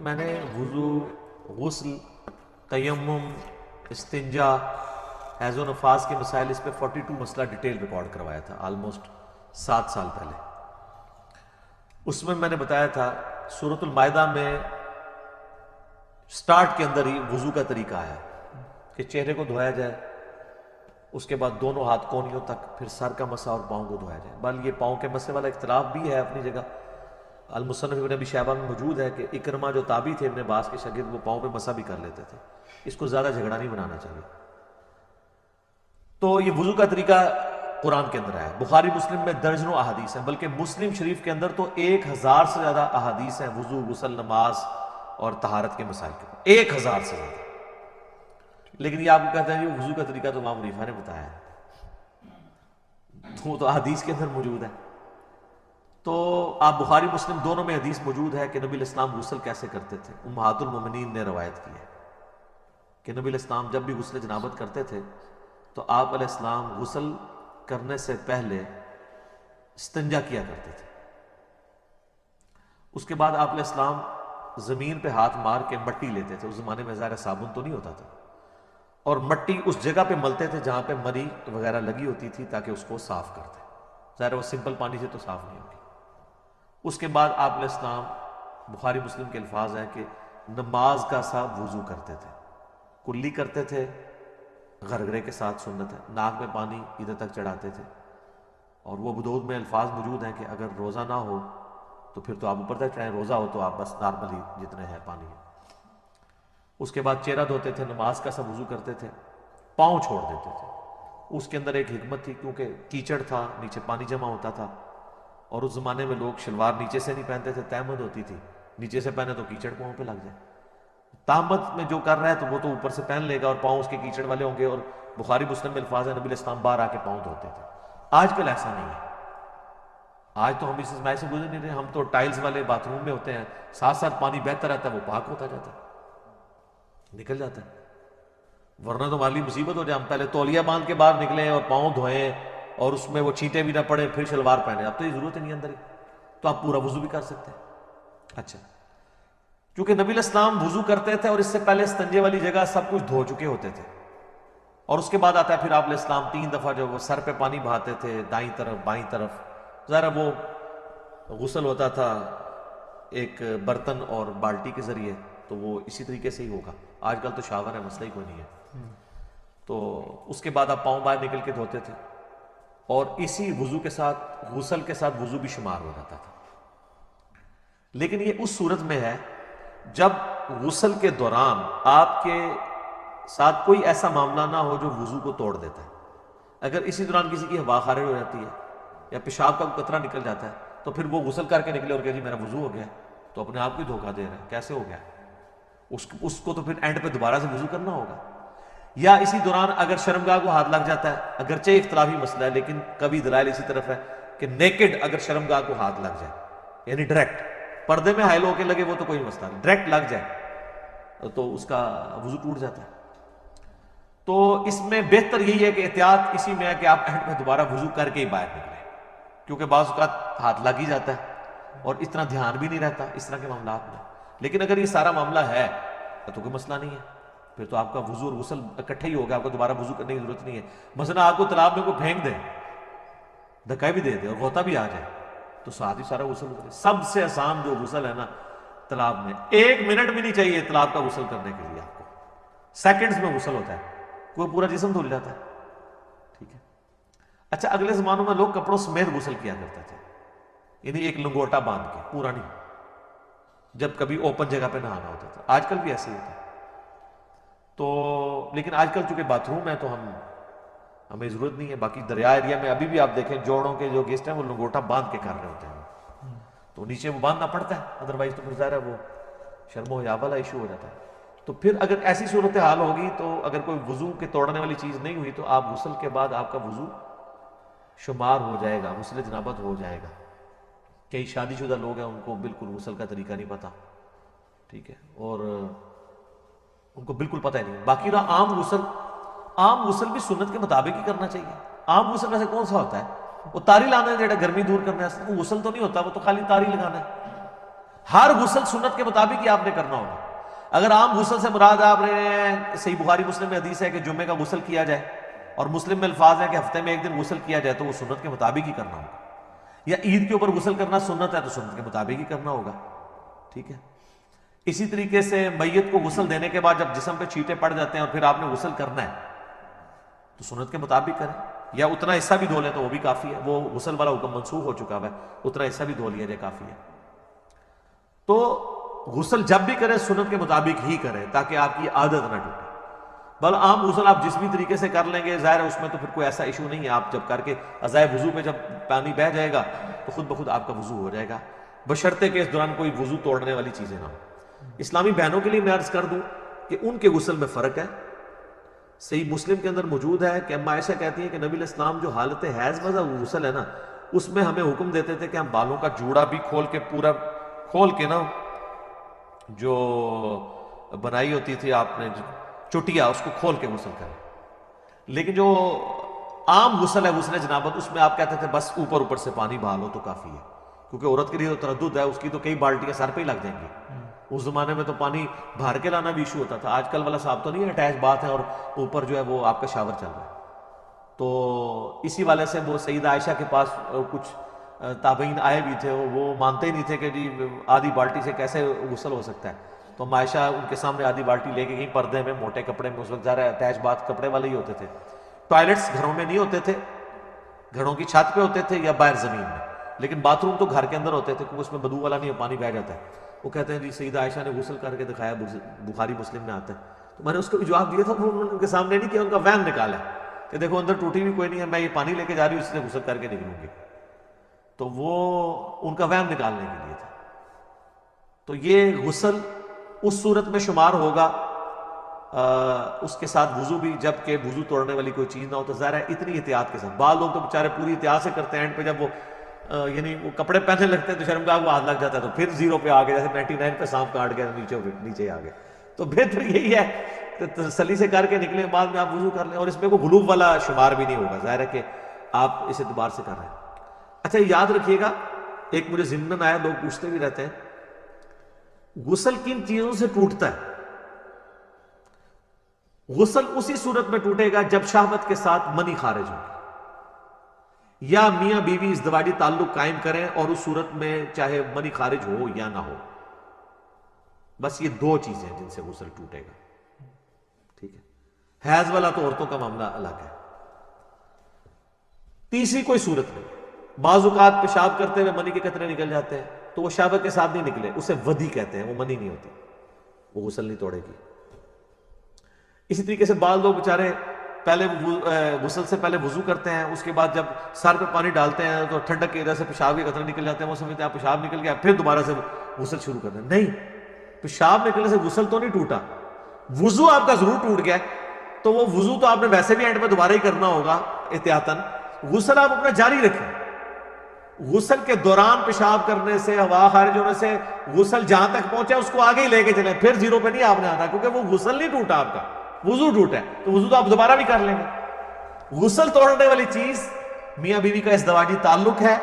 میں نے وضو، غسل، تیمم، استنجا، حیض و نفاس کے مسائل، اس پہ 42 مسئلہ ڈیٹیل ریکارڈ کروایا تھا آلموسٹ 7 سال پہلے۔ اس میں نے بتایا تھا سورۃ المائدہ میں سٹارٹ کے اندر ہی وضو کا طریقہ آیا کہ چہرے کو دھویا جائے، اس کے بعد دونوں ہاتھ کونیوں تک، پھر سر کا مسح اور پاؤں کو دھویا جائے۔ بل یہ پاؤں کے مسح والا اختلاف بھی ہے اپنی جگہ، المصنف ابن ابی شیبہ میں موجود ہے کہ اکرمہ جو تابعی تھے ابن عباس کے شاگرد، وہ پاؤں پہ مسح بھی کر لیتے تھے۔ اس کو زیادہ جھگڑا نہیں بنانا چاہیے۔ تو یہ وضو کا طریقہ قرآن کے اندر ہے، بخاری مسلم میں درجنوں احادیث ہیں، بلکہ مسلم شریف کے اندر تو 1000 سے زیادہ احادیث ہیں وضو، غسل، نماز اور طہارت کے مسائل کے اوپر، 1000 سے زیادہ۔ لیکن یہ آپ کو کہتے ہیں کہ وضو کا طریقہ تو امام حنیفہ نے بتایا ہے، تو احادیث کے اندر موجود ہے۔ تو آپ بخاری مسلم دونوں میں حدیث موجود ہے کہ نبی علیہ السلام غسل کیسے کرتے تھے۔ امہات المومنین نے روایت کی ہے کہ نبی علیہ السلام جب بھی غسل جنابت کرتے تھے تو آپ علیہ السلام غسل کرنے سے پہلے استنجا کیا کرتے تھے۔ اس کے بعد آپ علیہ السلام زمین پہ ہاتھ مار کے مٹی لیتے تھے، اس زمانے میں ظاہر صابن تو نہیں ہوتا تھا، اور مٹی اس جگہ پہ ملتے تھے جہاں پہ مری وغیرہ لگی ہوتی تھی تاکہ اس کو صاف کرتے۔ ظاہر وہ سمپل پانی سے تو صاف نہیں ہوگی۔ اس کے بعد آپ علیہ السلام، بخاری مسلم کے الفاظ ہیں کہ نماز کا سا وضو کرتے تھے، کلی کرتے تھے، غرغرے کے ساتھ سنت ہے، ناک میں پانی ادھر تک چڑھاتے تھے، اور وہ ابو داؤد میں الفاظ موجود ہیں کہ اگر روزہ نہ ہو تو پھر تو آپ اوپر تک چڑھائیں، روزہ ہو تو آپ بس نارملی جتنے ہے پانی ہے۔ اس کے بعد چہرہ دھوتے تھے، نماز کا سا وضو کرتے تھے، پاؤں چھوڑ دیتے تھے۔ اس کے اندر ایک حکمت تھی، کیونکہ کیچڑ تھا، نیچے پانی جمع ہوتا تھا، اور اس زمانے میں لوگ شلوار نیچے سے نہیں پہنتے تھے، تہمت ہوتی تھی، نیچے سے پہنے تو کیچڑ پاؤں پہ لگ جائے۔ تہمت میں جو کر رہا ہے تو وہ تو اوپر سے پہن لے گا اور پاؤں اس کے کیچڑ والے ہوں گے، اور بخاری مسلم میں الفاظ ہے نبی علیہ السلام باہر آ کے پاؤں دھوتے تھے۔ آج کل ایسا نہیں ہے، آج تو ہم اس ازمائش سے گزر نہیں رہے، ہم تو ٹائلز والے باتھ روم میں ہوتے ہیں، ساتھ ساتھ پانی بہتا رہتا ہے، وہ پاک ہوتا جاتا ہے، نکل جاتا ہے۔ ورنہ تو ہمارے لیے مصیبت ہو جائے، ہم پہلے تولیہ باندھ کے باہر نکلیں اور پاؤں دھوئیں اور اس میں وہ چھینٹے بھی نہ پڑے، پھر شلوار پہنے۔ اب تو یہ ضرورت ہی نہیں اندر ہی، تو آپ پورا وضو بھی کر سکتے ہیں۔ اچھا، کیونکہ نبی علیہ السلام وضو کرتے تھے اور اس سے پہلے استنجے والی جگہ سب کچھ دھو چکے ہوتے تھے، اور اس کے بعد آتا ہے پھر آپ علیہ السلام 3 دفعہ جو وہ سر پہ پانی بہاتے تھے، دائیں طرف بائیں طرف۔ ذرا وہ غسل ہوتا تھا ایک برتن اور بالٹی کے ذریعے، تو وہ اسی طریقے سے ہی ہوگا۔ آج کل تو شاور ہے، مسئلہ ہی کوئی نہیں ہے۔ تو اس کے بعد آپ پاؤں باہر نکل کے دھوتے تھے، اور اسی وضو کے ساتھ، غسل کے ساتھ وضو بھی شمار ہو جاتا تھا۔ لیکن یہ اس صورت میں ہے جب غسل کے دوران آپ کے ساتھ کوئی ایسا معاملہ نہ ہو جو وضو کو توڑ دیتا ہے۔ اگر اسی دوران کسی کی ہوا خارج ہو جاتی ہے یا پیشاب کا قطرہ نکل جاتا ہے تو پھر وہ غسل کر کے نکلے اور کہ جی میرا وضو ہو گیا، تو اپنے آپ کو دھوکہ دے رہا ہے۔ کیسے ہو گیا؟ اس کو تو پھر اینڈ پہ دوبارہ سے وضو کرنا ہوگا۔ یا اسی دوران اگر شرمگاہ کو ہاتھ لگ جاتا ہے، اگرچہ اختلافی مسئلہ ہے لیکن کبھی دلائل اسی طرف ہے کہ نیکڈ اگر شرمگاہ کو ہاتھ لگ جائے، یعنی ڈائریکٹ، پردے میں حائل ہو کے لگے وہ تو کوئی مسئلہ نہیں، ڈائریکٹ لگ جائے تو اس کا وضو ٹوٹ جاتا ہے۔ تو اس میں بہتر یہی ہے کہ احتیاط اسی میں ہے کہ آپ اینڈ میں دوبارہ وضو کر کے ہی باہر نکلیں، کیونکہ بعض اوقات ہاتھ لگ ہی جاتا ہے اور اتنا دھیان بھی نہیں رہتا اس طرح کے معاملات میں۔ لیکن اگر یہ سارا معاملہ ہے تو کوئی مسئلہ نہیں ہے، پھر تو آپ کا وضو اور غسل اکٹھے ہی ہوگا، آپ کو دوبارہ وضو کرنے کی ضرورت نہیں ہے۔ مثلا آپ کو تالاب میں کو پھینک دیں، دھکا بھی دے دے اور غوطہ بھی آ جائے تو ساتھ ہی سارا غسل کرے۔ سب سے آسان جو غسل ہے نا تالاب میں، 1 منٹ بھی نہیں چاہیے تالاب کا غسل کرنے کے لیے، آپ کو سیکنڈز میں غسل ہوتا ہے، کوئی پورا جسم دھل جاتا ہے۔ ٹھیک ہے۔ اچھا، اگلے زمانوں میں لوگ کپڑوں سمیت غسل کیا کرتے تھے، یعنی ایک لنگوٹا باندھ کے، پورا نہیں، جب کبھی اوپن جگہ پہ نہانا ہوتا تھا۔ آج کل بھی ایسے ہی ہوتا ہے، تو لیکن آج کل چونکہ باتھ روم ہے تو ہمیں ضرورت نہیں ہے۔ باقی دریا ایریا میں ابھی بھی آپ دیکھیں جوڑوں کے جو گیسٹ ہیں وہ لنگوٹا باندھ کے کر رہے ہوتے ہیں، تو نیچے وہ باندھنا پڑتا ہے، ادروائز تو پھر ظاہر ہے وہ شرم و حیا والا ایشو ہو جاتا ہے۔ تو پھر اگر ایسی صورتحال ہوگی تو اگر کوئی وضو کے توڑنے والی چیز نہیں ہوئی تو آپ غسل کے بعد آپ کا وضو شمار ہو جائے گا، غسل جنابت ہو جائے گا۔ کئی شادی شدہ لوگ ہیں ان کو بالکل غسل کا طریقہ نہیں پتہ، ٹھیک ہے، اور ان کو بالکل پتہ ہی نہیں۔ باقی رہا عام غسل بھی سنت کے مطابق ہی کرنا چاہیے۔ عام غسل ویسے کون سا ہوتا ہے؟ وہ تاری لانا ہے، جڑا گرمی دور کرنا ہے، وہ غسل تو نہیں ہوتا، وہ تو خالی تاری لگانا ہے۔ ہر غسل سنت کے مطابق ہی آپ نے کرنا ہوگا. اگر عام غسل سے مراد آپ نے صحیح بخاری مسلم میں حدیث ہے کہ جمعے کا غسل کیا جائے اور مسلم میں الفاظ ہیں کہ ہفتے میں ایک دن غسل کیا جائے تو وہ سنت کے مطابق ہی کرنا ہوگا. یا عید کے اوپر غسل کرنا سنت ہے تو سنت کے مطابق ہی کرنا ہوگا. ٹھیک ہے. اسی طریقے سے میت کو غسل دینے کے بعد جب جسم پہ چھینٹے پڑ جاتے ہیں اور پھر آپ نے غسل کرنا ہے تو سنت کے مطابق کریں, یا اتنا حصہ بھی دھو لیں تو وہ بھی کافی ہے. وہ غسل والا حکم منسوخ ہو چکا ہے, اتنا حصہ بھی دھو لیا جائے کافی ہے. تو غسل جب بھی کریں سنت کے مطابق ہی کریں تاکہ آپ کی عادت نہ ٹوٹے. بل عام غسل آپ جس بھی طریقے سے کر لیں گے ظاہر ہے اس میں تو پھر کوئی ایسا ایشو نہیں ہے. آپ جب کر کے ازائے وضو پہ جب پانی بہہ جائے گا تو خود بخود آپ کا وضو ہو جائے گا, بشرطے کہ اس دوران کوئی وضو توڑنے والی چیزیں نہ ہوں. اسلامی بہنوں کے لیے میں عرض کر دوں کہ ان کے غسل میں فرق ہے. صحیح مسلم کے اندر موجود ہے کہ اما عائشہ کہتی ہیں کہ نبی علیہ السلام جو حالت حیض والا غسل ہے نا اس میں ہمیں حکم دیتے تھے کہ ہم بالوں کا جوڑا بھی کھول کے پورا کھول کے نا جو بنائی ہوتی تھی آپ نے چٹیا اس کو کھول کے غسل کریں. لیکن جو عام غسل ہے غسل جنابت اس میں آپ کہتے تھے بس اوپر اوپر سے پانی بہا لو تو کافی ہے, کیونکہ عورت کے لیے تو تردد ہے, اس کی تو کئی بالٹیاں سر پہ ہی لگ جائیں گی. اس زمانے میں تو پانی بھر کے لانا بھی ایشو ہوتا تھا. آج کل والا صاحب تو نہیں ہے اٹیچ بات ہے اور اوپر جو ہے وہ آپ کا شاور چل رہا ہے. تو اسی والے سے وہ سیدہ عائشہ کے پاس کچھ تابعین آئے بھی تھے, وہ مانتے ہی نہیں تھے کہ جی آدھی بالٹی سے کیسے غسل ہو سکتا ہے. تو عائشہ ان کے سامنے آدھی بالٹی لے کے گئی پردے میں موٹے کپڑے میں, اس وقت ظاہر اٹیچ بات کپڑے والے ہی ہوتے تھے. ٹوائلٹس گھروں میں نہیں ہوتے تھے, گھروں کی چھت پہ ہوتے تھے یا باہر زمین میں, لیکن باتھ روم تو گھر کے اندر ہوتے تھے کیونکہ اس میں بدبو والا نہیں, پانی بہ جاتا ہے. وہ کہتے ہیں جی سیدہ عائشہ نے غسل کر کے دکھایا, بخاری مسلم میں آتا ہے. تو میں نے اس کو بھی جواب دیا تھا, ان کے سامنے نہیں کیا, ان کا وہم نکالا کہ دیکھو اندر ٹوٹی بھی کوئی نہیں ہے, میں یہ پانی لے کے جا رہی ہوں اس سے غسل کر کے نکلوں گی. تو وہ ان کا وہم نکالنے کے لیے تھا. تو یہ غسل اس صورت میں شمار ہوگا اس کے ساتھ وضو بھی, جب کہ وضو توڑنے والی کوئی چیز نہ ہو. تو ظاہر ہے اتنی احتیاط کے ساتھ, بعض لوگ تو بیچارے پوری احتیاط سے کرتے ہیں, اینڈ پہ جب وہ یعنی وہ کپڑے پہننے لگتے ہیں تو شرمگاہ کو ہاتھ لگ جاتا ہے تو پھر 0 پہ آ گئے, جیسے 99 پہ سانپ کاٹ گیا نیچے آ گئے. تو بہتر یہی ہے کہ تسلی سے کر کے نکلیں, بعد میں آپ وضو کر لیں, اور اس میں کوئی غلوب والا شمار بھی نہیں ہوگا. ظاہر ہے کہ آپ اس اعتبار سے کر رہے ہیں. اچھا یاد رکھیے گا, ایک مجھے ضمن آیا, لوگ پوچھتے بھی رہتے ہیں غسل کن چیزوں سے ٹوٹتا ہے. غسل اسی صورت میں ٹوٹے گا جب شہوت کے ساتھ منی خارج ہوگی, یا میاں بیوی ازدواجی تعلق قائم کریں اور اس صورت میں چاہے منی خارج ہو یا نہ ہو. بس یہ 2 چیزیں جن سے غسل ٹوٹے گا. ٹھیک ہے. حیض والا تو عورتوں کا معاملہ الگ ہے. تیسری کوئی صورت نہیں. بعض اوقات پیشاب کرتے ہوئے منی کے قطرے نکل جاتے ہیں تو وہ شہوت کے ساتھ نہیں نکلے, اسے ودی کہتے ہیں, وہ منی نہیں ہوتی, وہ غسل نہیں توڑے گی. اسی طریقے سے بعض لوگ بیچارے پہلے غسل سے پہلے وضو کرتے ہیں, اس کے بعد جب سر پہ پانی ڈالتے ہیں تو ٹھنڈک کی وجہ سے پیشاب کے قطرے نکل جاتے ہیں, وہ سمجھتے ہیں پیشاب نکل گیا پھر دوبارہ سے غسل شروع کرتے ہیں. نہیں, پیشاب نکلنے سے غسل تو نہیں ٹوٹا, وضو آپ کا ضرور ٹوٹ گیا. تو وہ وضو تو آپ نے ویسے بھی اینڈ میں دوبارہ ہی کرنا ہوگا احتیاطاً. غسل آپ اپنا جاری رکھیں. غسل کے دوران پیشاب کرنے سے, ہوا خارج ہونے سے غسل جہاں تک پہنچا اس کو آگے ہی لے کے چلیں, پھر 0 پہ نہیں آپ نے آنا, کیونکہ وہ غسل نہیں ٹوٹا آپ کا, وضو ٹوٹا ہے. تو وضو تو آپ دوبارہ بھی کر لیں گے. غسل توڑنے والی چیز میاں بیوی کا ازدواجی تعلق ہے,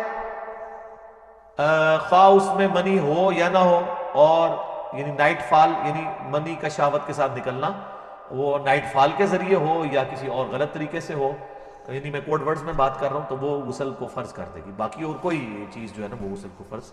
خواہ اس میں منی ہو یا نہ ہو, اور یعنی نائٹ فال یعنی منی کا شہوت کے ساتھ نکلنا, وہ نائٹ فال کے ذریعے ہو یا کسی اور غلط طریقے سے ہو, یعنی میں کوڈ ورڈز میں بات کر رہا ہوں, تو وہ غسل کو فرض کر دے گی. باقی اور کوئی چیز جو ہے نا وہ غسل کو فرض